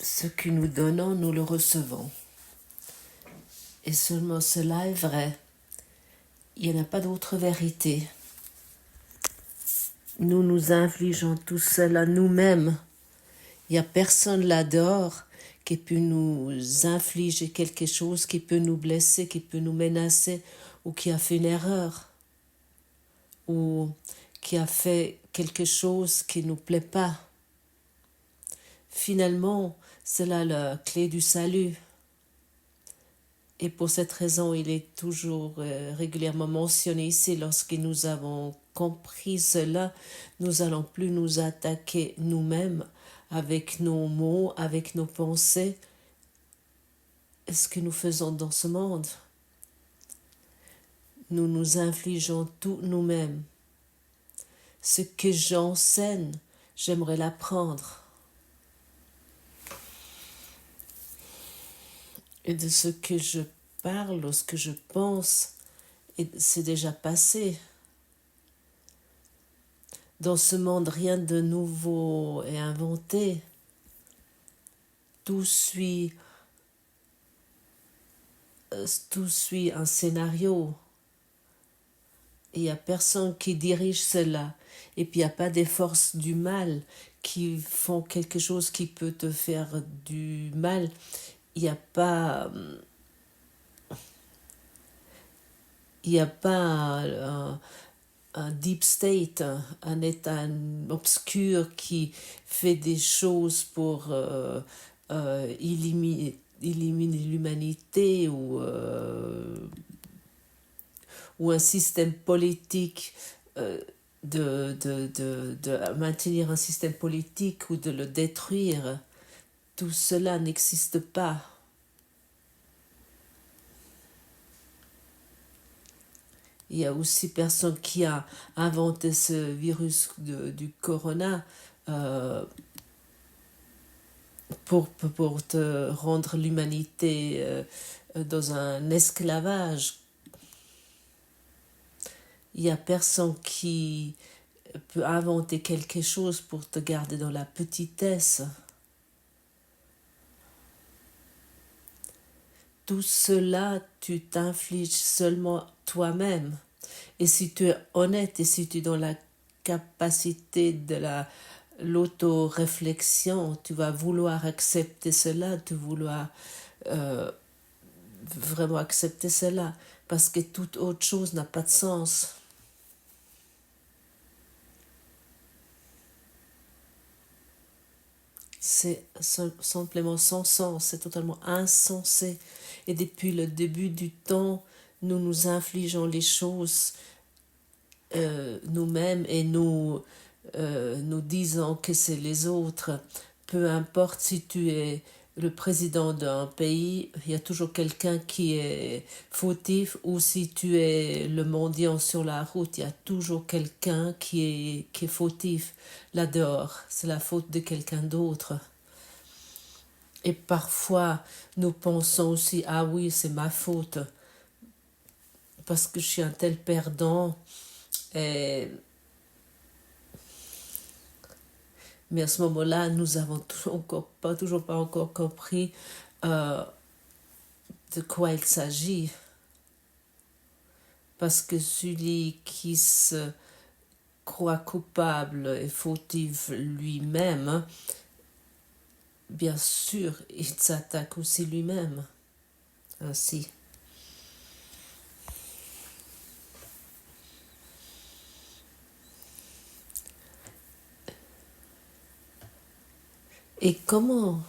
Ce que nous donnons, nous le recevons. Et seulement cela est vrai. Il n'y en a pas d'autre vérité. Nous nous infligeons tout cela nous-mêmes. Il n'y a personne là-dehors qui peut nous infliger quelque chose, qui peut nous blesser, qui peut nous menacer, ou qui a fait une erreur, ou qui a fait quelque chose qui ne nous plaît pas. Finalement, c'est là la clé du salut. Et pour cette raison, il est toujours régulièrement mentionné ici, lorsque nous avons compris cela, nous n'allons plus nous attaquer nous-mêmes avec nos mots, avec nos pensées. Et ce que nous faisons dans ce monde, nous nous infligeons tout nous-mêmes. Ce que j'enseigne, j'aimerais l'apprendre. Et de ce que je parle, ou ce que je pense, c'est déjà passé. Dans ce monde, rien de nouveau est inventé. Tout suit un scénario. Et il n'y a personne qui dirige cela. Et puis il n'y a pas des forces du mal qui font quelque chose qui peut te faire du mal. Il n'y a pas... un deep state, un état obscur qui fait des choses pour éliminer l'humanité ou un système politique de maintenir un système politique ou de le détruire. Tout cela n'existe pas. Il y a aussi personne qui a inventé ce virus du corona pour te rendre l'humanité dans un esclavage. Il n'y a personne qui peut inventer quelque chose pour te garder dans la petitesse. Tout cela, tu t'infliges seulement toi-même. Et si tu es honnête et si tu es dans la capacité de l'auto-réflexion, tu vas vouloir accepter cela, tu vas vouloir vraiment accepter cela, parce que toute autre chose n'a pas de sens. C'est simplement sans sens, c'est totalement insensé. Et depuis le début du temps, nous nous infligeons les choses nous-mêmes et nous disons que c'est les autres. Peu importe si tu es le président d'un pays, il y a toujours quelqu'un qui est fautif, ou si tu es le mendiant sur la route, il y a toujours quelqu'un qui est fautif là-dehors. C'est la faute de quelqu'un d'autre. Et parfois, nous pensons aussi, ah oui, c'est ma faute, parce que je suis un tel perdant. Mais à ce moment-là, nous avons toujours pas encore compris de quoi il s'agit. Parce que celui qui se croit coupable et fautif lui-même, bien sûr, il s'attaque aussi lui-même. Ainsi. Et comment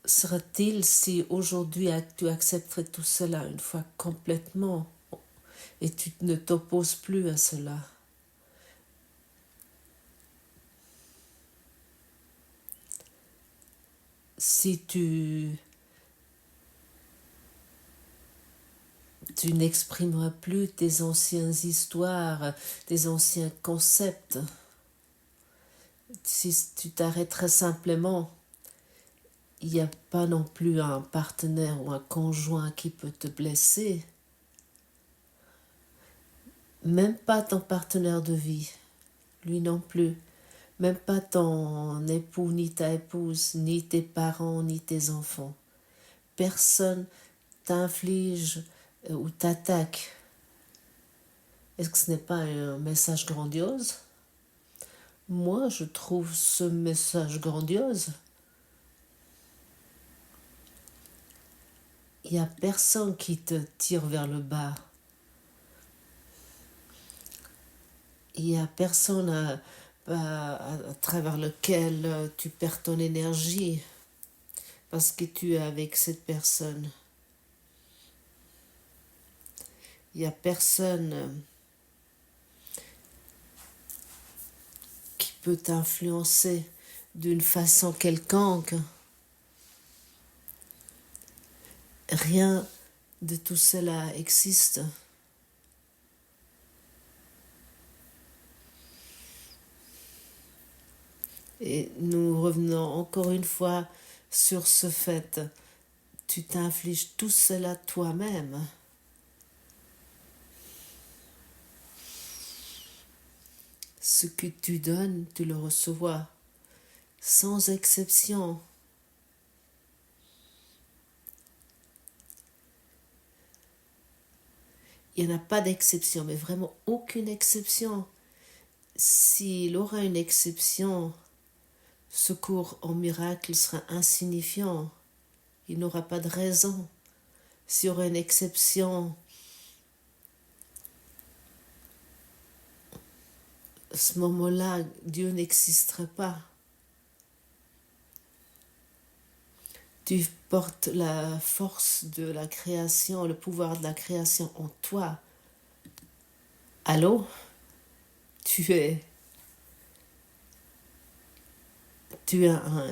sera-t-il si aujourd'hui tu accepterais tout cela une fois complètement et tu ne t'opposes plus à cela? Si tu n'exprimeras plus tes anciennes histoires, tes anciens concepts, si tu t'arrêterais simplement, il n'y a pas non plus un partenaire ou un conjoint qui peut te blesser. Même pas ton partenaire de vie, lui non plus. même pas ton époux, ni ta épouse, ni tes parents, ni tes enfants. Personne t'inflige ou t'attaque. Est-ce que ce n'est pas un message grandiose? Moi, je trouve ce message grandiose. Il n'y a personne qui te tire vers le bas. Il n'y a personne à travers lequel tu perds ton énergie parce que tu es avec cette personne. Il n'y a personne qui peut t'influencer d'une façon quelconque. Rien de tout cela existe. Et nous revenons encore une fois sur ce fait. Tu t'infliges tout cela toi-même. Ce que tu donnes, tu le recevras, sans exception. Il n'y en a pas d'exception, mais vraiment aucune exception. S'il aura une exception, ce cours en miracle sera insignifiant. Il n'aura pas de raison. S'il y aura une exception, à ce moment-là, Dieu n'existerait pas. Tu portes la force de la création, le pouvoir de la création en toi. Allô? Tu es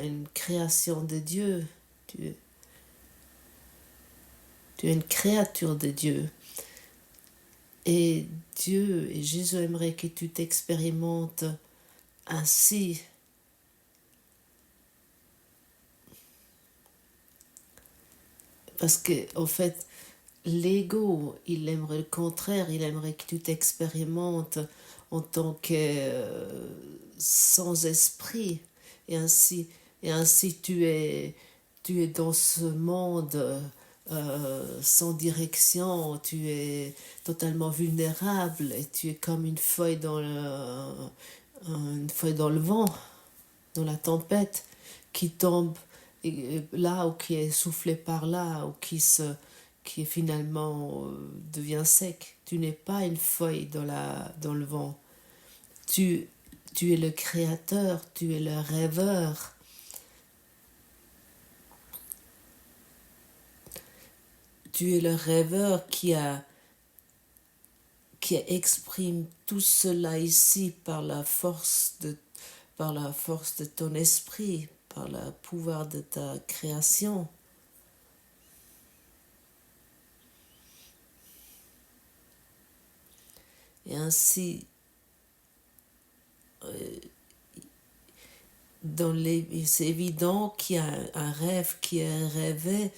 une création de Dieu. Tu es une créature de Dieu. Et Dieu et Jésus aimerait que tu t'expérimentes ainsi. Parce que, en fait, l'ego, il aimerait le contraire. Il aimerait que tu t'expérimentes en tant que sans esprit. Et ainsi tu es dans ce monde sans direction. Tu es totalement vulnérable et tu es comme une feuille dans le vent, dans la tempête, qui tombe là ou qui est soufflé par là ou qui finalement devient sec. Tu n'es pas une feuille dans le vent. Tu es le créateur, tu es le rêveur. Tu es le rêveur qui exprime tout cela ici par la force de ton esprit, par le pouvoir de ta création. Et ainsi, c'est évident qu'il y a un rêve qui est rêvé,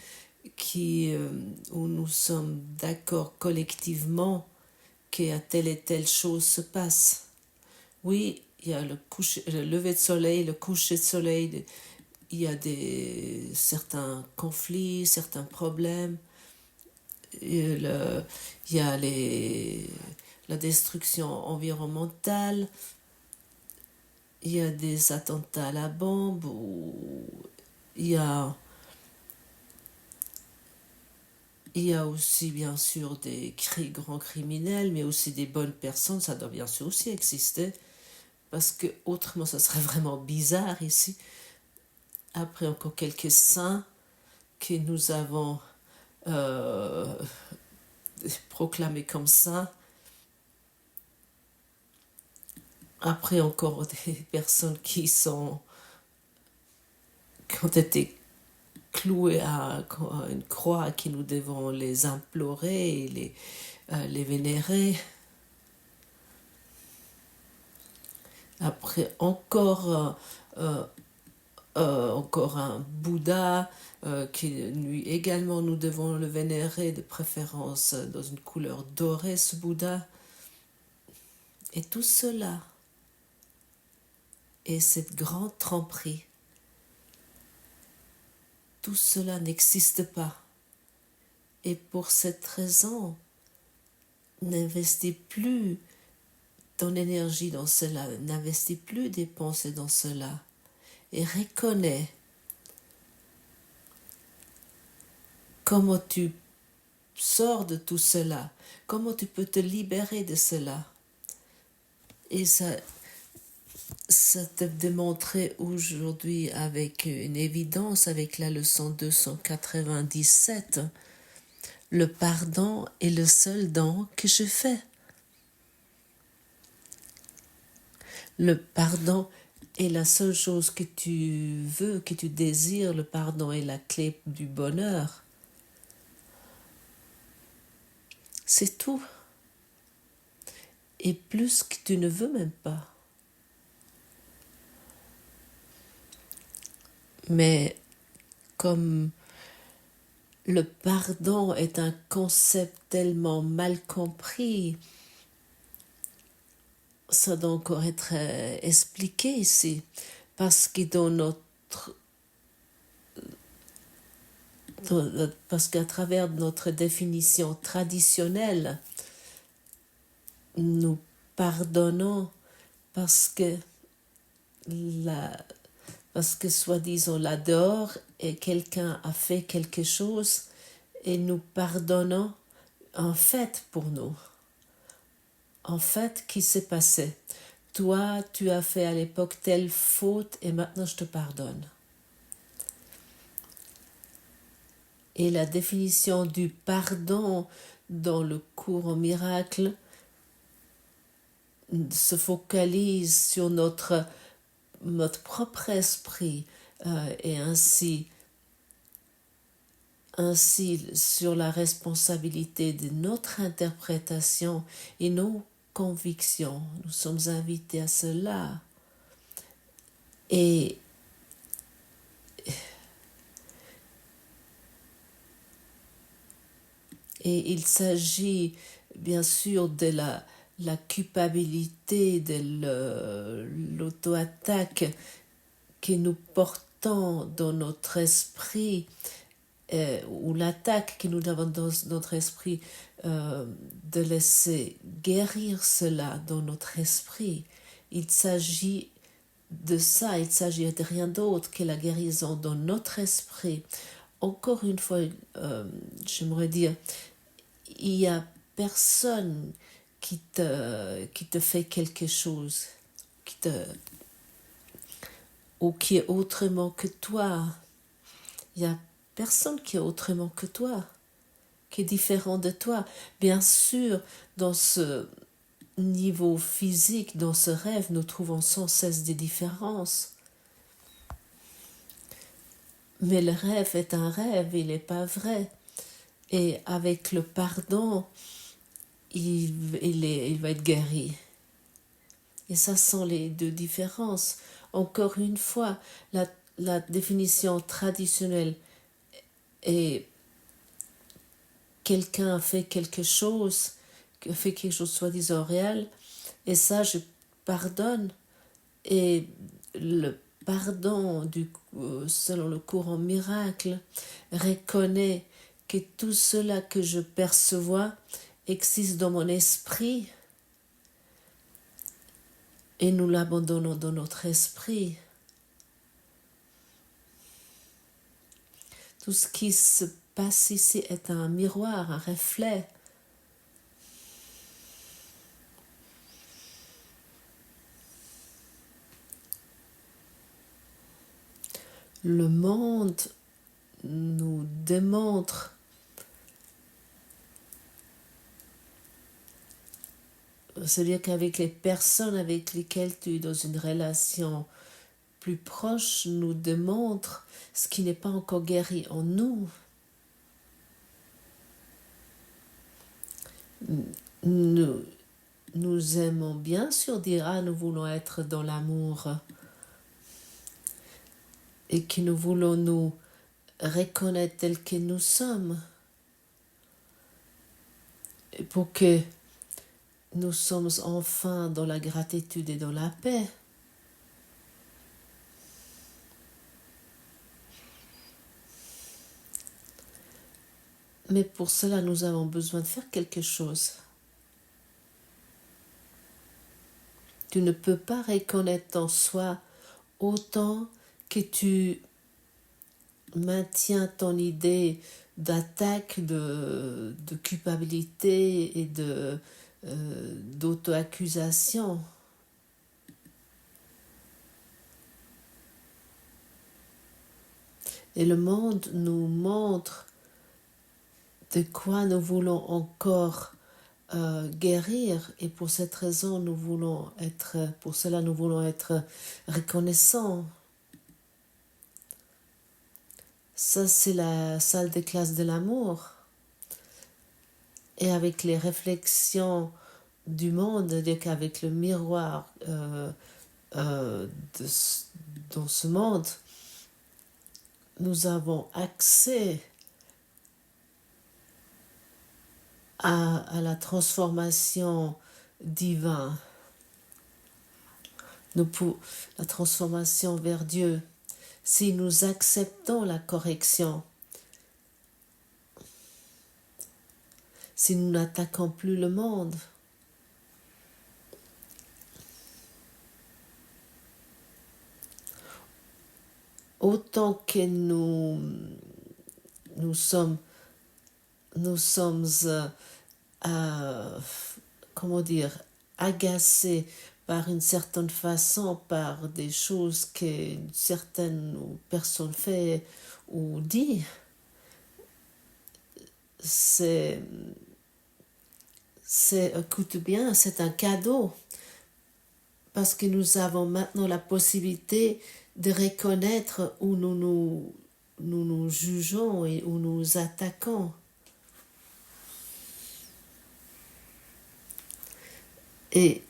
où nous sommes d'accord collectivement que telle et telle chose se passe. Oui, il y a le lever de soleil, le coucher de soleil, il y a certains conflits, certains problèmes, il y a la destruction environnementale, il y a des attentats à la bombe, il y a aussi bien sûr des grands criminels, mais aussi des bonnes personnes, ça doit bien sûr aussi exister, parce que autrement ça serait vraiment bizarre ici. Après encore quelques saints que nous avons proclamés comme saints. Après encore des personnes qui ont été clouées à une croix, à qui nous devons les implorer et les vénérer. Après encore un Bouddha qui lui également nous devons le vénérer, de préférence dans une couleur dorée, ce Bouddha. Et tout cela et cette grande tromperie. Tout cela n'existe pas. Et pour cette raison, n'investis plus ton énergie dans cela, n'investis plus des pensées dans cela. Et reconnais comment tu sors de tout cela, comment tu peux te libérer de cela. Et ça te démontrait aujourd'hui avec une évidence, avec la leçon 297, le pardon est le seul don que je fais. Le pardon est la seule chose que tu veux, que tu désires. Le pardon est la clé du bonheur. C'est tout. Et plus que tu ne veux même pas. Mais comme le pardon est un concept tellement mal compris, ça doit encore être expliqué ici. Parce que parce qu'à travers notre définition traditionnelle, nous pardonnons parce que soi-disant là dehors et quelqu'un a fait quelque chose et nous pardonnons en fait pour nous. En fait, qui s'est passé? Toi, tu as fait à l'époque telle faute et maintenant je te pardonne. Et la définition du pardon dans le cours au miracle se focalise sur notre propre esprit et ainsi sur la responsabilité de notre interprétation et nos convictions. Nous sommes invités à cela. Et il s'agit bien sûr de la culpabilité, de l'auto-attaque que nous portons dans notre esprit, ou l'attaque que nous avons dans notre esprit, de laisser guérir cela dans notre esprit. Il s'agit de ça, il s'agit de rien d'autre que la guérison dans notre esprit. Encore une fois, j'aimerais dire, il y a personne qui te fait quelque chose, ou qui est autrement que toi. Il y a personne qui est autrement que toi, qui est différent de toi. Bien sûr, dans ce niveau physique, dans ce rêve, nous trouvons sans cesse des différences. Mais le rêve est un rêve, il n'est pas vrai. Et avec le pardon, il va être guéri. Et ça sont les deux différences. Encore une fois, la définition traditionnelle est quelqu'un a fait quelque chose soi-disant réel, et ça je pardonne. Et le pardon, selon le courant miracle, reconnaît que tout cela que je perçois existe dans mon esprit, et nous l'abandonnons dans notre esprit. Tout ce qui se passe ici est un miroir, un reflet. Le monde nous démontre c'est-à-dire qu'avec les personnes avec lesquelles tu es dans une relation plus proche, nous démontre ce qui n'est pas encore guéri en nous. Nous aimons bien sûr dire nous voulons être dans l'amour et que nous voulons nous reconnaître tels que nous sommes, et pour que nous sommes enfin dans la gratitude et dans la paix. Mais pour cela, nous avons besoin de faire quelque chose. Tu ne peux pas reconnaître en soi autant que tu maintiens ton idée d'attaque, de culpabilité et d'auto-accusation. Et le monde nous montre de quoi nous voulons encore guérir, et pour cette raison pour cela nous voulons être reconnaissants. Ça, c'est la salle de classe de l'amour. Et avec les réflexions du monde, avec le miroir dans ce monde, nous avons accès à la transformation divine, la transformation vers Dieu. Si nous acceptons la correction, si nous n'attaquons plus le monde, autant que nous sommes comment dire, agacés par une certaine façon, par des choses qu'une certaine personne fait ou dit, écoute bien, c'est un cadeau, parce que nous avons maintenant la possibilité de reconnaître où nous jugeons et où nous attaquons. Et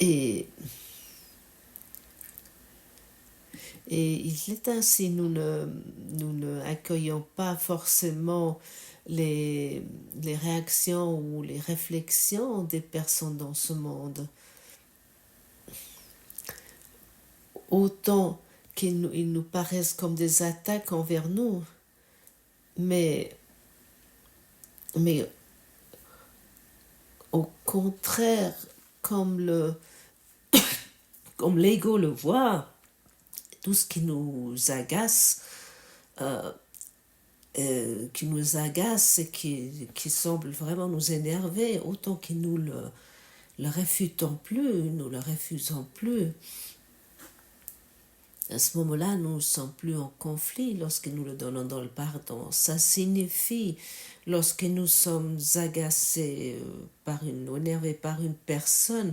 il est ainsi, nous ne accueillons pas forcément les réactions ou les réflexions des personnes dans ce monde. Autant qu'ils nous paraissent comme des attaques envers nous, mais au contraire, comme l'ego le voit, tout ce qui nous agace, et qui semble vraiment nous énerver, autant que nous le refusons plus. À ce moment-là, nous ne sommes plus en conflit lorsque nous le donnons dans le pardon. Ça signifie, lorsque nous sommes agacés ou énervés par une personne,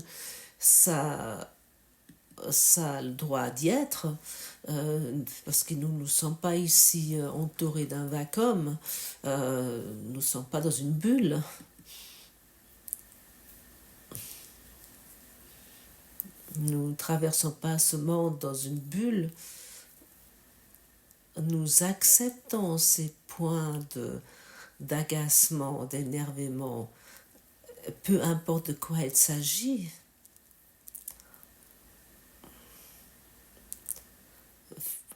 ça a le droit d'y être, parce que nous ne sommes pas ici entourés d'un vacuum, nous ne sommes pas dans une bulle. Nous ne traversons pas ce monde dans une bulle. Nous acceptons ces points d'agacement, d'énervement, peu importe de quoi il s'agit.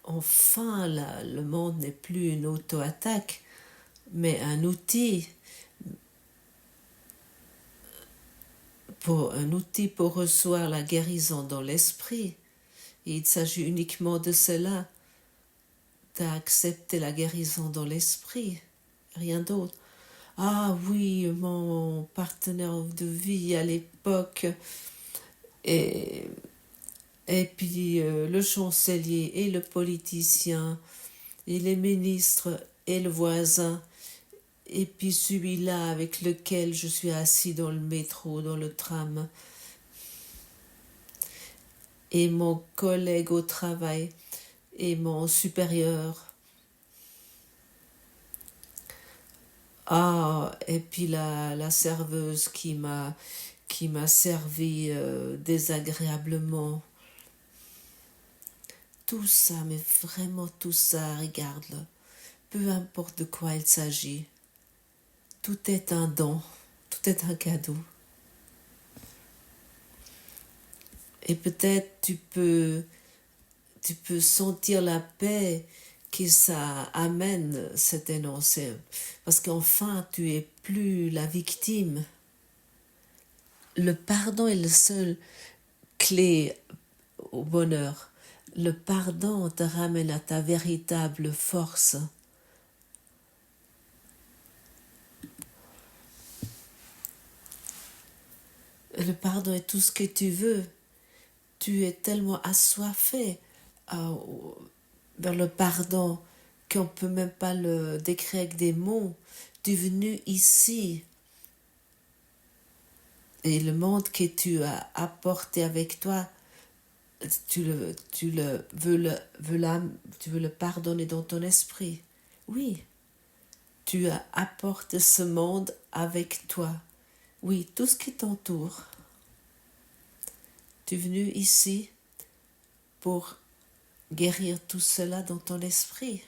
Enfin, le monde n'est plus une auto-attaque, mais un outil pour recevoir la guérison dans l'esprit. Et il s'agit uniquement de cela, d'accepter la guérison dans l'esprit, rien d'autre. Ah oui, mon partenaire de vie à l'époque, et puis le chancelier et le politicien, et les ministres et le voisin, et puis celui-là avec lequel je suis assis dans le métro, dans le tram, et mon collègue au travail, et mon supérieur. Ah, et puis la serveuse qui m'a servi désagréablement. Tout ça, mais vraiment tout ça, regarde-le. Peu importe de quoi il s'agit. Tout est un don, tout est un cadeau. Et peut-être tu peux sentir la paix que ça amène cet énoncé. Parce qu'enfin, tu es plus la victime. Le pardon est le seul clé au bonheur. Le pardon te ramène à ta véritable force. Le pardon est tout ce que tu veux. Tu es tellement assoiffé vers le pardon qu'on ne peut même pas le décrire avec des mots. Tu es venu ici et le monde que tu as apporté avec toi, tu veux le pardonner dans ton esprit. Oui, tu apportes ce monde avec toi. Oui, tout ce qui t'entoure. Tu es venu ici pour guérir tout cela dans ton esprit.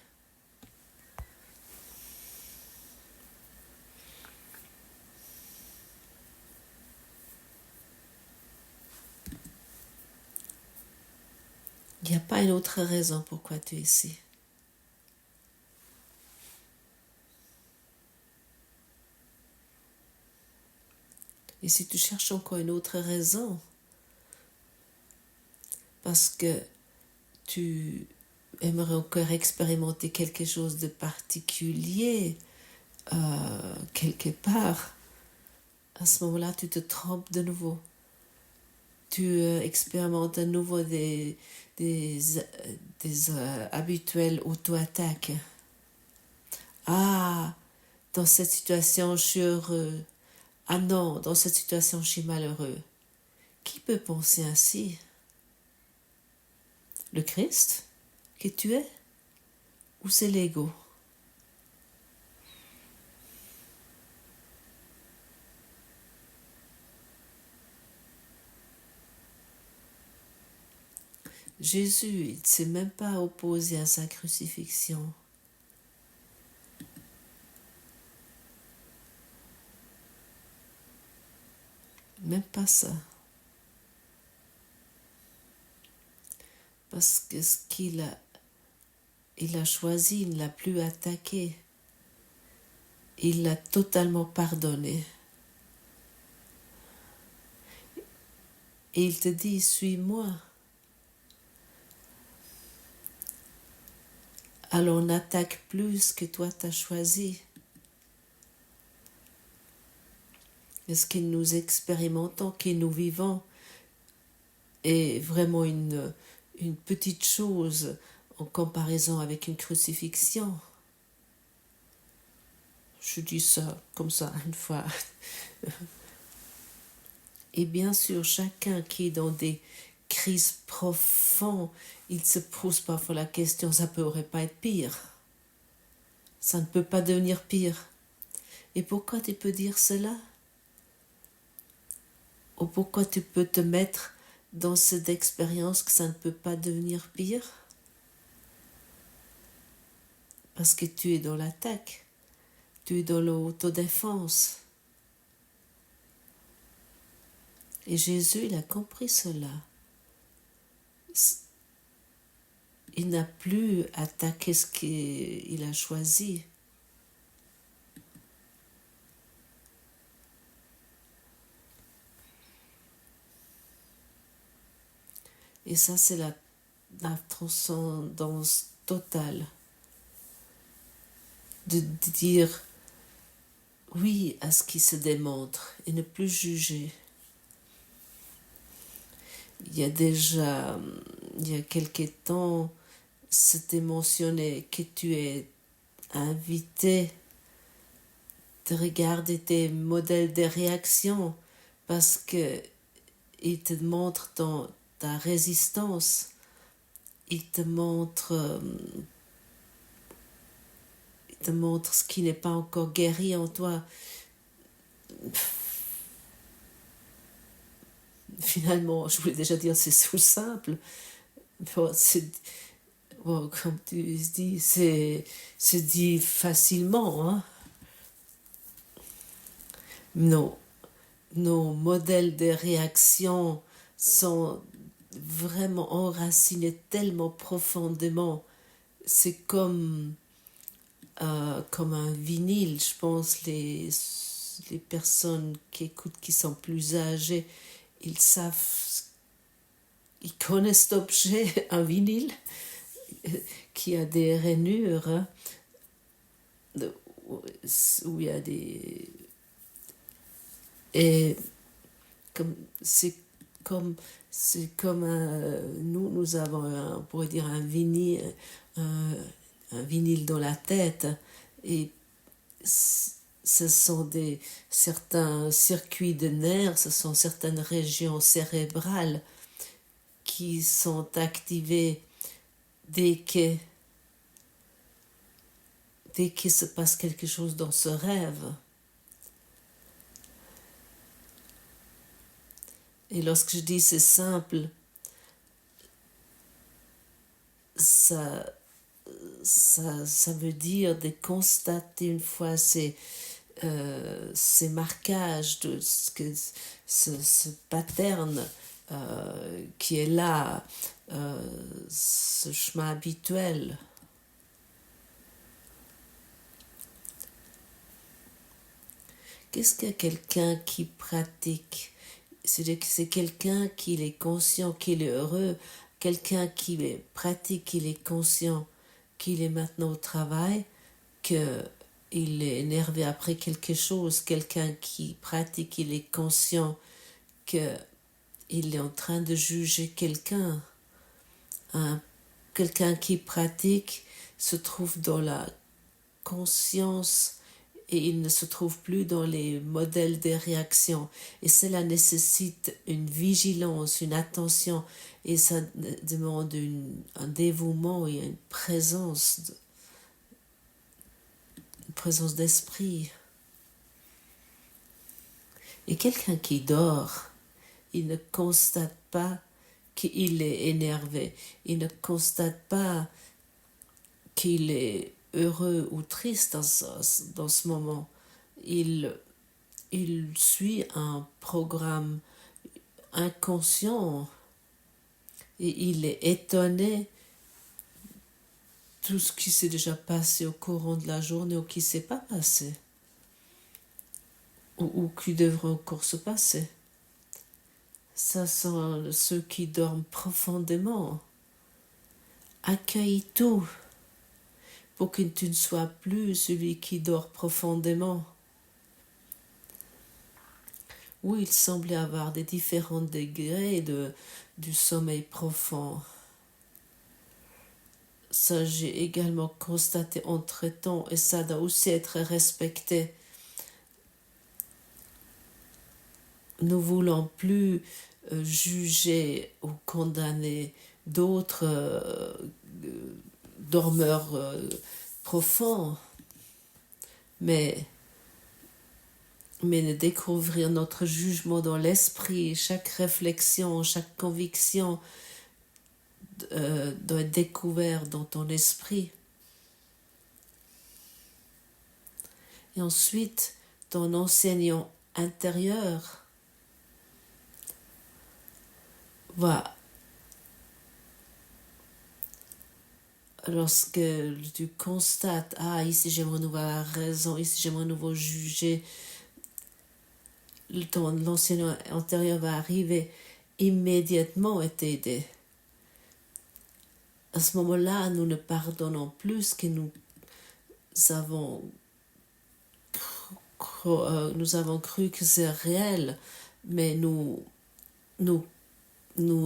Il n'y a pas une autre raison pourquoi tu es ici. Et si tu cherches encore une autre raison, parce que tu aimerais encore expérimenter quelque chose de particulier quelque part, à ce moment-là, tu te trompes de nouveau. Tu expérimentes à nouveau des habituelles auto-attaques. Ah, dans cette situation, je suis heureux. Ah non, dans cette situation, je suis malheureux. Qui peut penser ainsi? Le Christ que tu es? Ou c'est l'ego? Jésus, il ne s'est même pas opposé à sa crucifixion. Même pas ça. Parce que ce qu'il a choisi, il ne l'a plus attaqué. Il l'a totalement pardonné. Et il te dit, suis-moi. Alors on attaque plus que toi t'as choisi. Et ce que nous expérimentons, que nous vivons, est vraiment une petite chose en comparaison avec une crucifixion. Je dis ça comme ça une fois. Et bien sûr, chacun qui est dans des crises profondes, il se pose parfois la question, ça ne pourrait pas être pire. Ça ne peut pas devenir pire. Et pourquoi tu peux dire cela? Ou pourquoi tu peux te mettre dans cette expérience que ça ne peut pas devenir pire? Parce que tu es dans l'attaque, tu es dans l'autodéfense. Et Jésus, il a compris cela. Il n'a plus attaqué ce qu'il a choisi. Et ça, c'est la transcendance totale. De dire oui à ce qui se démontre et ne plus juger. Il y a quelque temps, c'était mentionné que tu es invité de regarder tes modèles de réaction parce que ils te montrent ta résistance, ils te montrent ce qui n'est pas encore guéri en toi. Finalement, je voulais déjà dire, c'est tout simple. Comme tu dis, c'est dit facilement. Hein? Nos modèles de réaction sont vraiment enracinés tellement profondément c'est comme un vinyle. Je pense les personnes qui écoutent, qui sont plus âgées, ils savent, ils connaissent cet objet, un vinyle, qui a des rainures, hein, où il y a des... Et comme, comme, c'est comme nous avons, on pourrait dire, un, un vinyle dans la tête, et ce sont certains circuits de nerfs, ce sont certaines régions cérébrales qui sont activées dès qu'il se passe quelque chose dans ce rêve. Et lorsque je dis c'est simple, ça veut dire de constater une fois ces marquages, ce pattern qui est là, ce chemin habituel. Qu'est-ce que quelqu'un qui pratique? C'est quelqu'un qui est conscient, qu'il est heureux, quelqu'un qui pratique, qu'il est conscient, qu'il est maintenant au travail, qu'il est énervé après quelque chose, quelqu'un qui pratique, il est conscient qu'il est en train de juger quelqu'un. Quelqu'un qui pratique se trouve dans la conscience et il ne se trouve plus dans les modèles des réactions. Et cela nécessite une vigilance, une attention, et ça demande un dévouement et une présence d'esprit. Et quelqu'un qui dort, il ne constate pas qu'il est énervé, il ne constate pas qu'il est heureux ou triste dans ce moment. Il suit un programme inconscient et il est étonné tout ce qui s'est déjà passé au courant de la journée ou qui ne s'est pas passé ou qui devrait encore se passer. Ça sont ceux qui dorment profondément. Accueille tout pour que tu ne sois plus celui qui dort profondément. Oui, il semblait avoir des différents degrés du sommeil profond. Ça, j'ai également constaté entre-temps, et ça doit aussi être respecté. Nous ne voulons plus juger ou condamner d'autres dormeurs profonds, mais de découvrir notre jugement dans l'esprit, chaque réflexion, chaque conviction doit être découvert dans ton esprit. Et ensuite, ton enseignant intérieur va, lorsque tu constates, ici j'aimerais nouveau avoir raison, ici j'aimerais nouveau juger, l'enseignant antérieur va arriver immédiatement et t'aider. À ce moment-là, nous ne pardonnons plus ce que nous avons cru que c'est réel, mais nous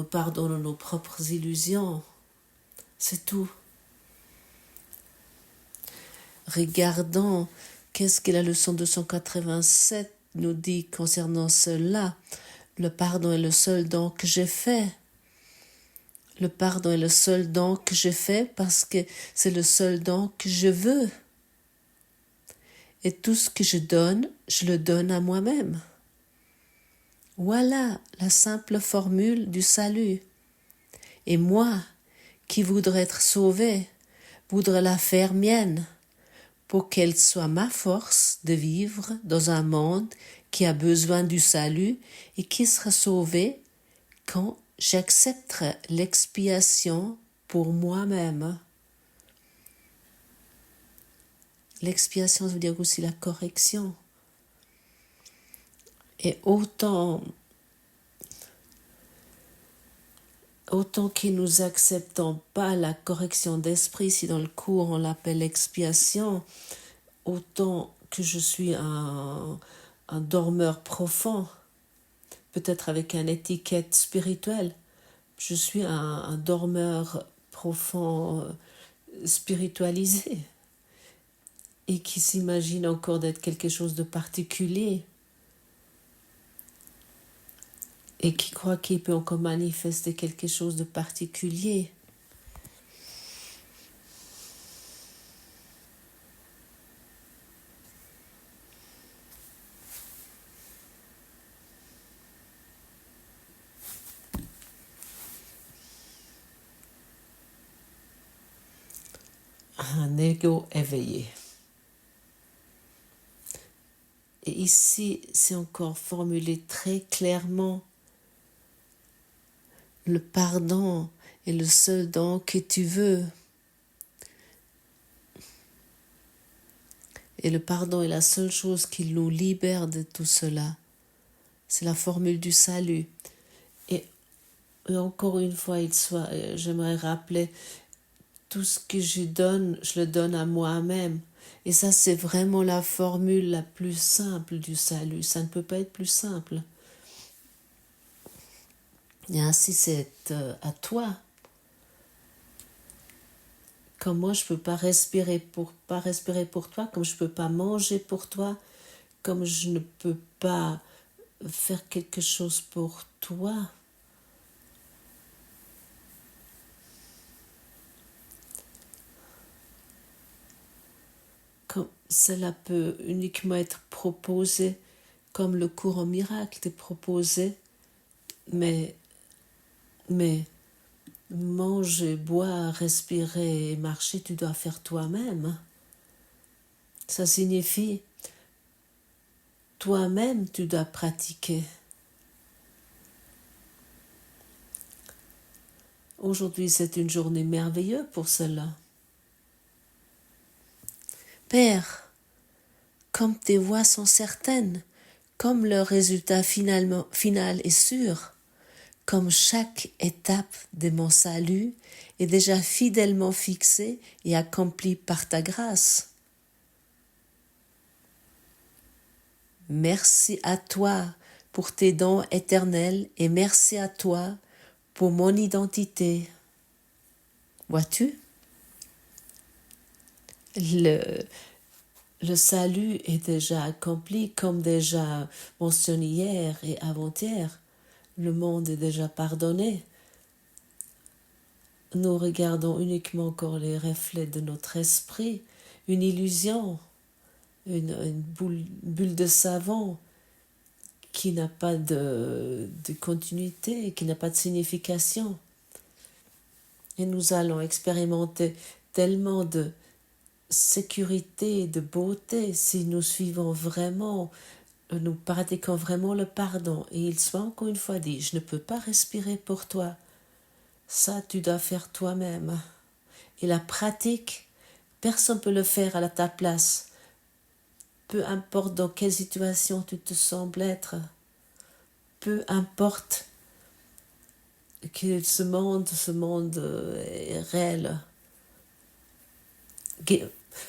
pardonnons nos propres illusions. C'est tout. Regardons qu'est-ce que la leçon 287 nous dit concernant cela. Le pardon est le seul don que j'ai fait. Le pardon est le seul don que j'ai fait parce que c'est le seul don que je veux. Et tout ce que je le donne à moi-même. Voilà la simple formule du salut. Et moi, qui voudrais être sauvé, voudrais la faire mienne, pour qu'elle soit ma force de vivre dans un monde qui a besoin du salut et qui sera sauvé quand j'accepterai l'expiation pour moi-même. L'expiation, ça veut dire aussi la correction. Et autant que nous acceptons pas la correction d'esprit, si dans le cours on l'appelle expiation, autant que je suis un dormeur profond, peut-être avec une étiquette spirituelle, je suis un dormeur profond spiritualisé et qui s'imagine encore d'être quelque chose de particulier et qui croit qu'il peut encore manifester quelque chose de particulier. Un ego éveillé. Et ici, c'est encore formulé très clairement. Le pardon est le seul don que tu veux. Et le pardon est la seule chose qui nous libère de tout cela. C'est la formule du salut. Et encore une fois, j'aimerais rappeler, tout ce que je le donne à moi-même. Et ça, c'est vraiment la formule la plus simple du salut. Ça ne peut pas être plus simple. Et ainsi, c'est à toi. Comme moi, je ne peux pas respirer pour toi, comme je ne peux pas manger pour toi, comme je ne peux pas faire quelque chose pour toi. Comme cela peut uniquement être proposé, comme le cours en miracle est proposé, mais manger, boire, respirer et marcher, tu dois faire toi-même. Ça signifie toi-même, tu dois pratiquer. Aujourd'hui, c'est une journée merveilleuse pour cela. Père, comme tes voies sont certaines, comme le résultat final est sûr, comme chaque étape de mon salut est déjà fidèlement fixée et accomplie par ta grâce. Merci à toi pour tes dons éternels et merci à toi pour mon identité. Vois-tu? Le salut est déjà accompli, comme déjà mentionné hier et avant-hier. Le monde est déjà pardonné. Nous regardons uniquement encore les reflets de notre esprit, une illusion, une bulle de savon qui n'a pas de continuité, qui n'a pas de signification. Et nous allons expérimenter tellement de sécurité, de beauté si nous suivons vraiment, nous pratiquons vraiment le pardon. Et il soit encore une fois dit, je ne peux pas respirer pour toi. Ça, tu dois faire toi-même. Et la pratique, personne ne peut le faire à ta place. Peu importe dans quelle situation tu te sembles être, peu importe que ce monde est réel.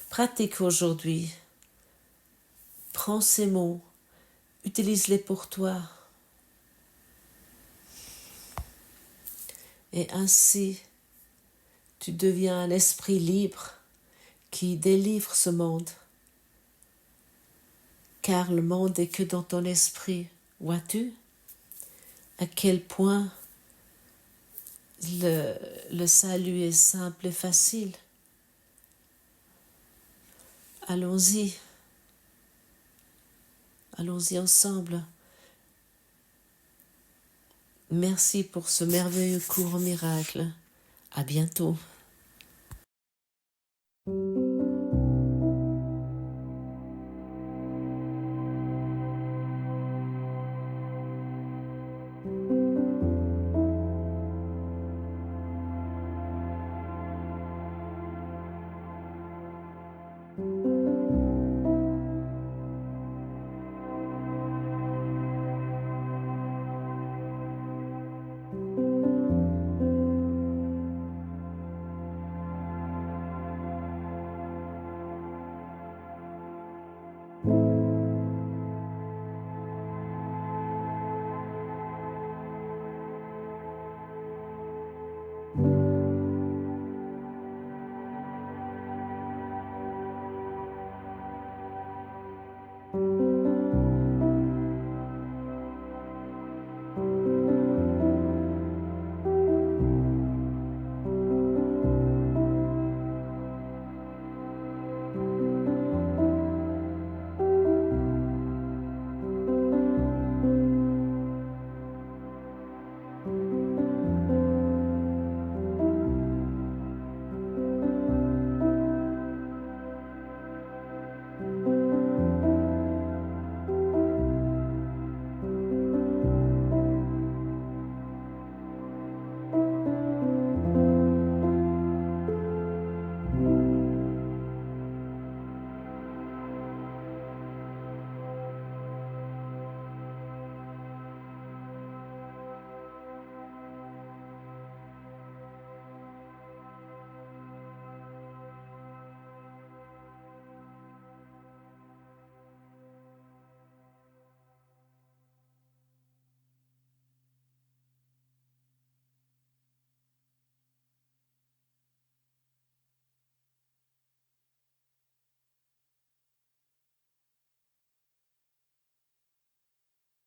Pratique aujourd'hui. Prends ces mots, utilise-les pour toi. Et ainsi, tu deviens un esprit libre qui délivre ce monde. Car le monde est que dans ton esprit. Vois-tu à quel point le salut est simple et facile? Allons-y. Allons-y ensemble. Merci pour ce merveilleux cours en miracle. À bientôt.